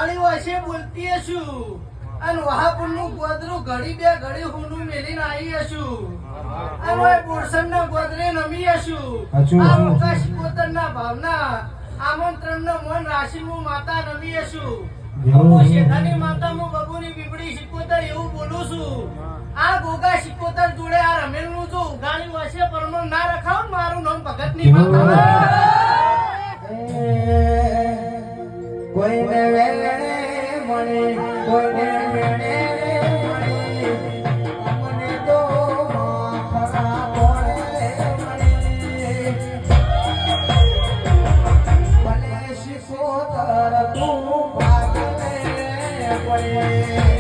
ઉઘાડી વાસે બોલતી હશું અને વહાપુરનું ગોદરું ઘડી બે ઘડી હુનું મેલીને આવી હશું અને બોરસનના ગોદરે નમી હશું આ મોકા શિકોતરના ભાવના આમંત્રણનો મન રાશિનું માતા નમી હશું હું શેઠાની માતા હું બબુની બીબડી શિકોતર એવું બોલું છું આ ગોગા શિકોતર જોડે આ રમેલનું જો ઉઘાડી વાસે પરમણ ના રખાવ મારું નામ ભગતની માતા કોઈને વેણે મળે કોઈને વેણે મળે અમને તો ખરા કોણે મળે ભલે શિકોતર તું ભાગને પડે